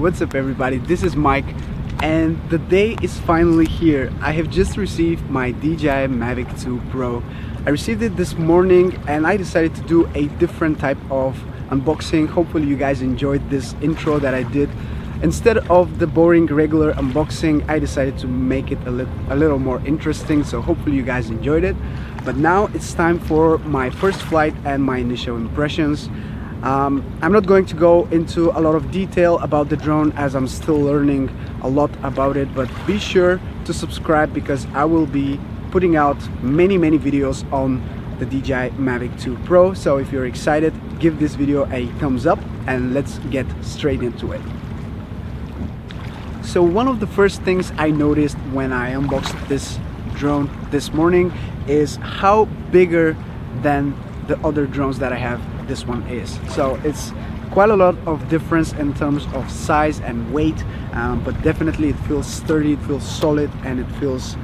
What's up everybody, this is Mike and the day is finally here. I have just received my DJI Mavic 2 Pro. I received it this morning and I decided to do a different type of unboxing. Hopefully you guys enjoyed this intro that I did. Instead of the boring regular unboxing, I decided to make it a little more interesting, so hopefully you guys enjoyed it. But now it's time for my first flight and my initial impressions. I'm not going to go into a lot of detail about the drone as I'm still learning a lot about it, but be sure to subscribe because I will be putting out many videos on the DJI Mavic 2 Pro. So if you're excited, give this video a thumbs up and let's get straight into it. So one of the first things I noticed when I unboxed this drone this morning is how bigger than the other drones that I have this one is. So it's quite a lot of difference in terms of size and weight, but definitely it feels sturdy, it feels solid, and it feels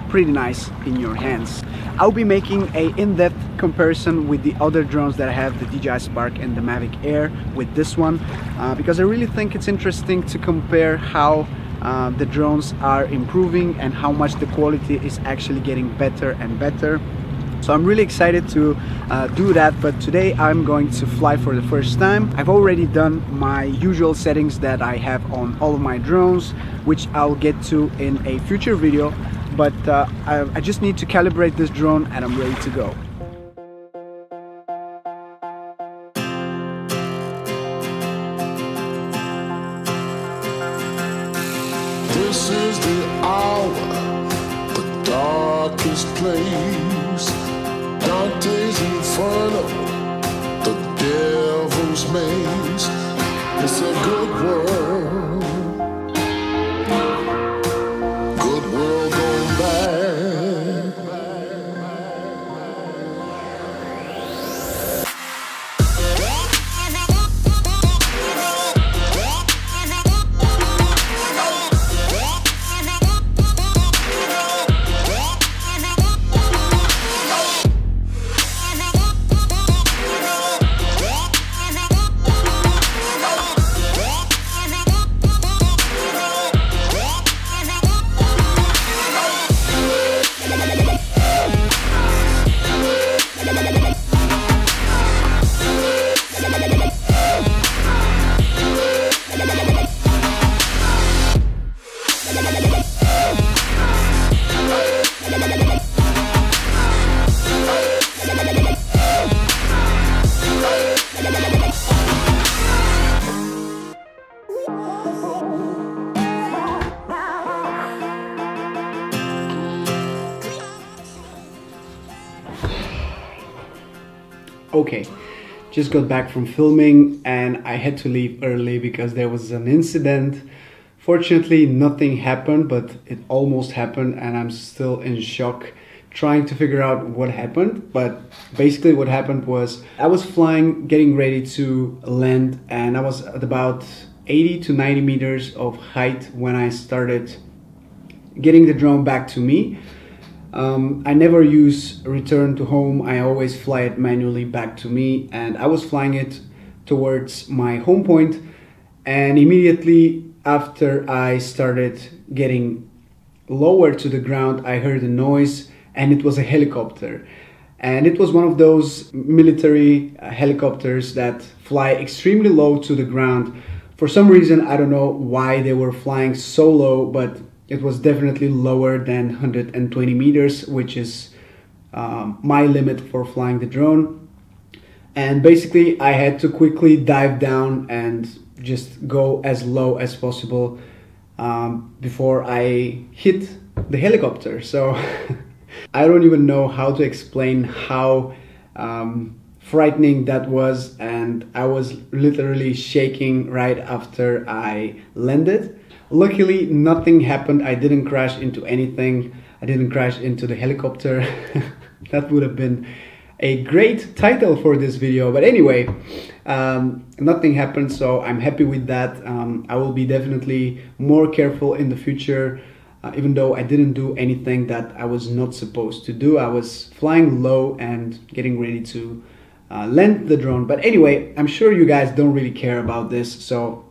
pretty nice in your hands. I'll be making a in-depth comparison with the other drones that I have, the DJI Spark and the Mavic Air, with this one, because I really think it's interesting to compare how the drones are improving and how much the quality is actually getting better and better. So I'm really excited to do that, but today I'm going to fly for the first time. I've already done my usual settings that I have on all of my drones, which I'll get to in a future video, but I just need to calibrate this drone and I'm ready to go. This is the hour, the darkest place. Dante's Inferno, the devil's maze. It's a good world gone bad. Okay, just got back from filming and I had to leave early because there was an incident. Fortunately, nothing happened, but it almost happened and I'm still in shock trying to figure out what happened. But basically what happened was I was flying, getting ready to land, and I was at about 80 to 90 meters of height when I started getting the drone back to me. I never use return to home, I always fly it manually back to me, and I was flying it towards my home point, and immediately after I started getting lower to the ground I heard a noise, and it was a helicopter. And it was one of those military helicopters that fly extremely low to the ground. For some reason, I don't know why they were flying so low, but it was definitely lower than 120 meters, which is my limit for flying the drone. And basically I had to quickly dive down and just go as low as possible before I hit the helicopter. So I don't even know how to explain how frightening that was, and I was literally shaking right after I landed. Luckily, nothing happened. I didn't crash into anything. I didn't crash into the helicopter. That would have been a great title for this video. But anyway, nothing happened, so I'm happy with that. I will be definitely more careful in the future, even though I didn't do anything that I was not supposed to do. I was flying low and getting ready to land the drone. But anyway, I'm sure you guys don't really care about this, so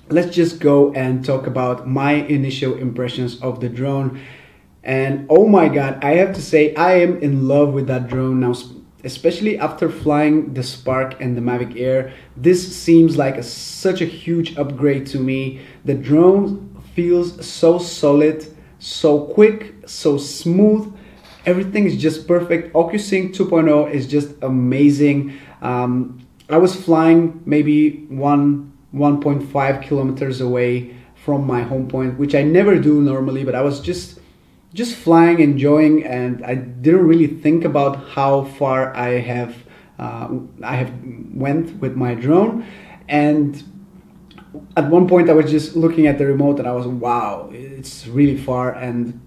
let's just go and talk about my initial impressions of the drone. And oh my god, I have to say I am in love with that drone now, especially after flying the Spark and the Mavic Air. This seems like such a huge upgrade to me. The drone feels so solid, so quick, so smooth. Everything is just perfect. OcuSync 2.0 is just amazing. I was flying maybe 1.5 kilometers away from my home point, which I never do normally, but I was just flying, enjoying, and I didn't really think about how far I have went with my drone. And at one point I was just looking at the remote and I was, wow, it's really far, and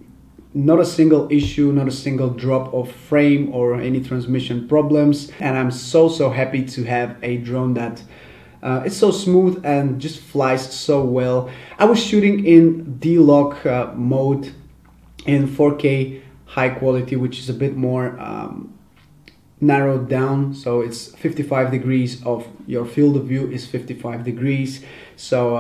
not a single issue, not a single drop of frame or any transmission problems. And I'm so happy to have a drone that it's so smooth and just flies so well. I was shooting in D-Lock mode in 4K high quality, which is a bit more narrowed down, so it's 55 degrees of your field of view is 55 degrees. So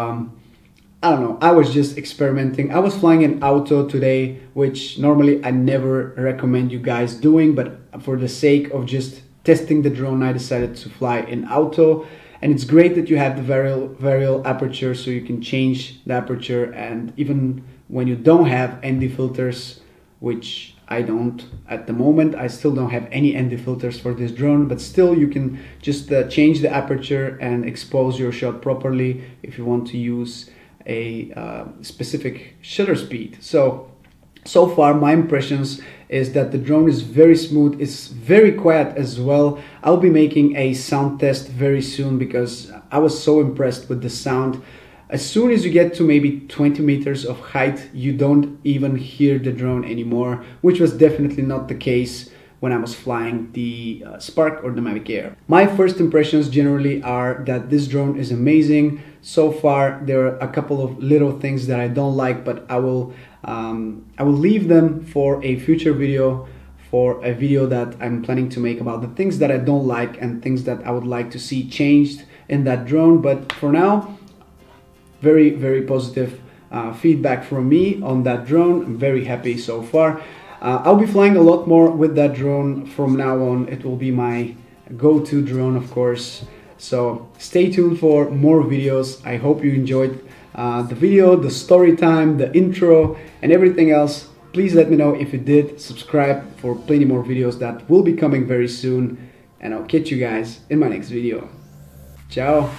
I don't know, I was just experimenting. I was flying in auto today, which normally I never recommend you guys doing, but for the sake of just testing the drone, I decided to fly in auto. And it's great that you have the variable aperture, so you can change the aperture, and even when you don't have ND filters, which I don't at the moment, I still don't have any ND filters for this drone, but still you can just change the aperture and expose your shot properly if you want to use a specific shutter speed. So far my impressions is that the drone is very smooth, it's very quiet as well. I'll be making a sound test very soon because I was so impressed with the sound. As soon as you get to maybe 20 meters of height, you don't even hear the drone anymore, which was definitely not the case when I was flying the Spark or the Mavic Air. My first impressions generally are that this drone is amazing. So far there are a couple of little things that I don't like, but I will leave them for a future video, for a video that I'm planning to make about the things that I don't like and things that I would like to see changed in that drone. But for now, very positive feedback from me on that drone. I'm very happy so far. I'll be flying a lot more with that drone from now on. It will be my go-to drone, of course. So stay tuned for more videos. I hope you enjoyed the video, the story time, the intro, and everything else. Please let me know if you did. Subscribe for plenty more videos that will be coming very soon. And I'll catch you guys in my next video. Ciao!